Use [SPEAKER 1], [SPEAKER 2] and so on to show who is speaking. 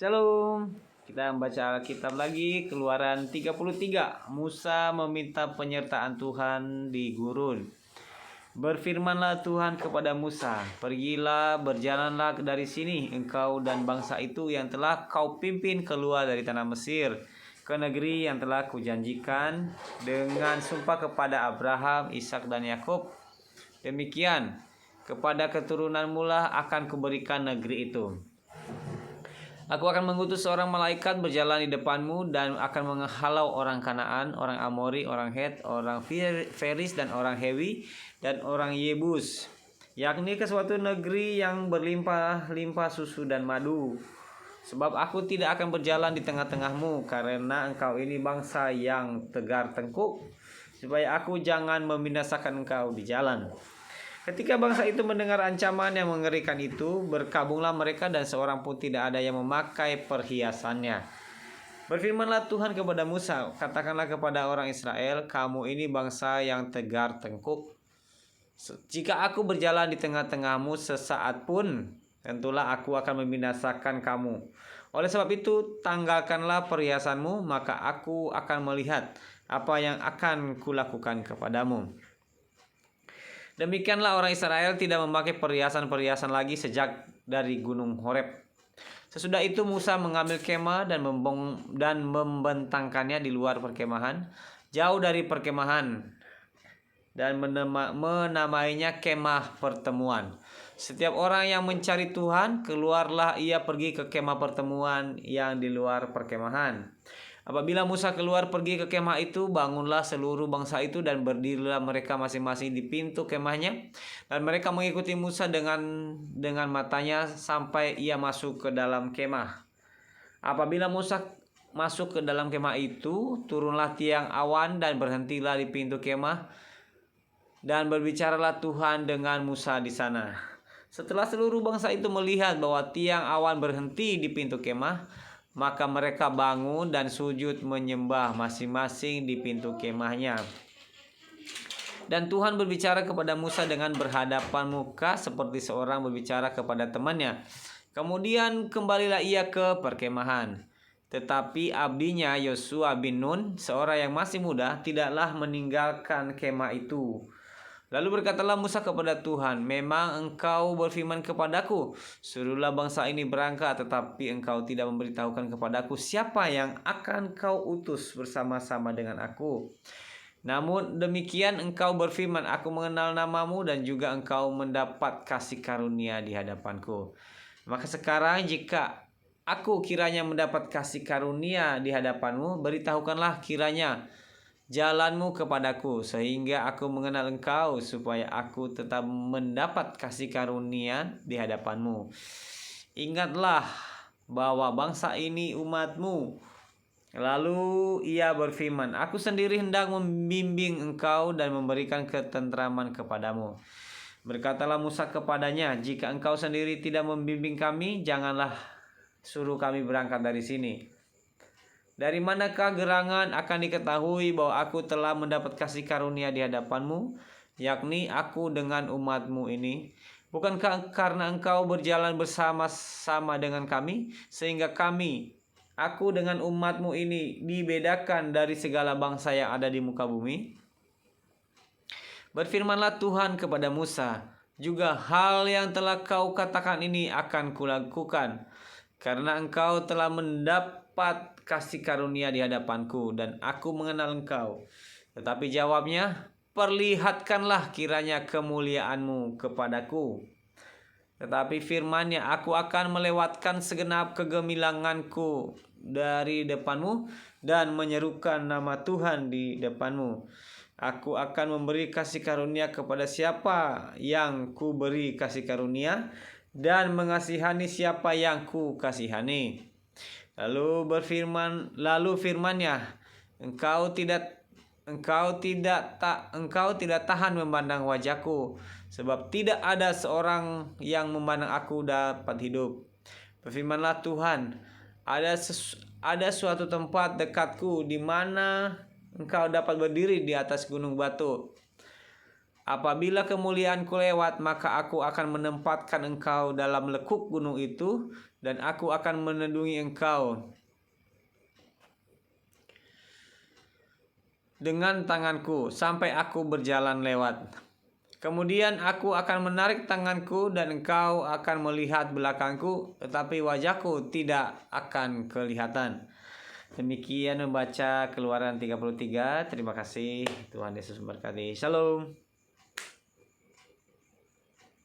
[SPEAKER 1] Shalom. Kita membaca Alkitab lagi, Keluaran 33. Musa meminta penyertaan Tuhan di gurun. Berfirmanlah Tuhan kepada Musa, "Pergilah, berjalanlah dari sini, engkau dan bangsa itu yang telah kau pimpin keluar dari tanah Mesir, ke negeri yang telah kujanjikan dengan sumpah kepada Abraham, Ishak dan Yakub. Demikian, kepada keturunanmu lah akan kuberikan negeri itu. Aku akan mengutus seorang malaikat berjalan di depanmu dan akan menghalau orang Kanaan, orang Amori, orang Het, orang Feris dan orang Hewi dan orang Yebus, yakni ke suatu negeri yang berlimpah-limpah susu dan madu. Sebab aku tidak akan berjalan di tengah-tengahmu, karena engkau ini bangsa yang tegar tengkuk, supaya aku jangan membinasakan engkau di jalan." Ketika bangsa itu mendengar ancaman yang mengerikan itu, berkabunglah mereka dan seorang pun tidak ada yang memakai perhiasannya. Berfirmanlah Tuhan kepada Musa, "Katakanlah kepada orang Israel, kamu ini bangsa yang tegar tengkuk. Jika aku berjalan di tengah-tengahmu sesaat pun, tentulah aku akan membinasakan kamu. Oleh sebab itu, tanggalkanlah perhiasanmu, maka aku akan melihat apa yang akan kulakukan kepadamu." Demikianlah orang Israel tidak memakai perhiasan-perhiasan lagi sejak dari gunung Horeb. Sesudah itu Musa mengambil kemah dan membentangkannya di luar perkemahan, jauh dari perkemahan, dan menamainya kemah pertemuan. Setiap orang yang mencari Tuhan, keluarlah ia pergi ke kemah pertemuan yang di luar perkemahan. Apabila Musa keluar pergi ke kemah itu, bangunlah seluruh bangsa itu dan berdirilah mereka masing-masing di pintu kemahnya, dan mereka mengikuti Musa dengan matanya sampai ia masuk ke dalam kemah. Apabila Musa masuk ke dalam kemah itu, turunlah tiang awan dan berhentilah di pintu kemah, dan berbicaralah Tuhan dengan Musa di sana. Setelah seluruh bangsa itu melihat bahwa tiang awan berhenti di pintu kemah, maka mereka bangun dan sujud menyembah masing-masing di pintu kemahnya. Dan Tuhan berbicara kepada Musa dengan berhadapan muka seperti seorang berbicara kepada temannya. Kemudian kembalilah ia ke perkemahan. Tetapi abdinya Yosua bin Nun, seorang yang masih muda, tidaklah meninggalkan kemah itu. Lalu berkatalah Musa kepada Tuhan, "Memang engkau berfirman kepadaku, suruhlah bangsa ini berangkat, tetapi engkau tidak memberitahukan kepadaku siapa yang akan kau utus bersama-sama dengan aku. Namun demikian engkau berfirman, aku mengenal namamu dan juga engkau mendapat kasih karunia di hadapanku. Maka sekarang jika aku kiranya mendapat kasih karunia di hadapanmu, beritahukanlah kiranya jalanmu kepadaku, sehingga aku mengenal engkau, supaya aku tetap mendapat kasih karunia di hadapanmu. Ingatlah bahwa bangsa ini umatmu." Lalu ia berfirman, "Aku sendiri hendak membimbing engkau dan memberikan ketentraman kepadamu." Berkatalah Musa kepadanya, "Jika engkau sendiri tidak membimbing kami, janganlah suruh kami berangkat dari sini. Dari manakah gerangan akan diketahui bahwa aku telah mendapat kasih karunia di hadapanmu, yakni aku dengan umatmu ini? Bukankah karena engkau berjalan bersama-sama dengan kami, sehingga aku dengan umatmu ini dibedakan dari segala bangsa yang ada di muka bumi?" Berfirmanlah Tuhan kepada Musa, "Juga hal yang telah kau katakan ini akan kulakukan, karena engkau telah mendapat kasih karunia di hadapanku dan aku mengenal engkau." Tetapi jawabnya, "Perlihatkanlah kiranya kemuliaanmu kepadaku." Tetapi firman-Nya, "Aku akan melewatkan segenap kegemilanganku dari depanmu dan menyerukan nama Tuhan di depanmu. Aku akan memberi kasih karunia kepada siapa yang ku beri kasih karunia, dan mengasihani siapa yang ku kasihani." Lalu firman-Nya, engkau tidak tahan memandang wajahku, sebab tidak ada seorang yang memandang aku dapat hidup. Berfirmanlah Tuhan, ada suatu tempat dekatku di mana engkau dapat berdiri di atas gunung batu. Apabila kemuliaanku lewat, maka aku akan menempatkan engkau dalam lekuk gunung itu, dan aku akan melindungi engkau dengan tanganku sampai aku berjalan lewat. Kemudian aku akan menarik tanganku dan engkau akan melihat belakangku, tetapi wajahku tidak akan kelihatan. Demikian membaca Keluaran 33. Terima kasih. Tuhan Yesus memberkati. Shalom.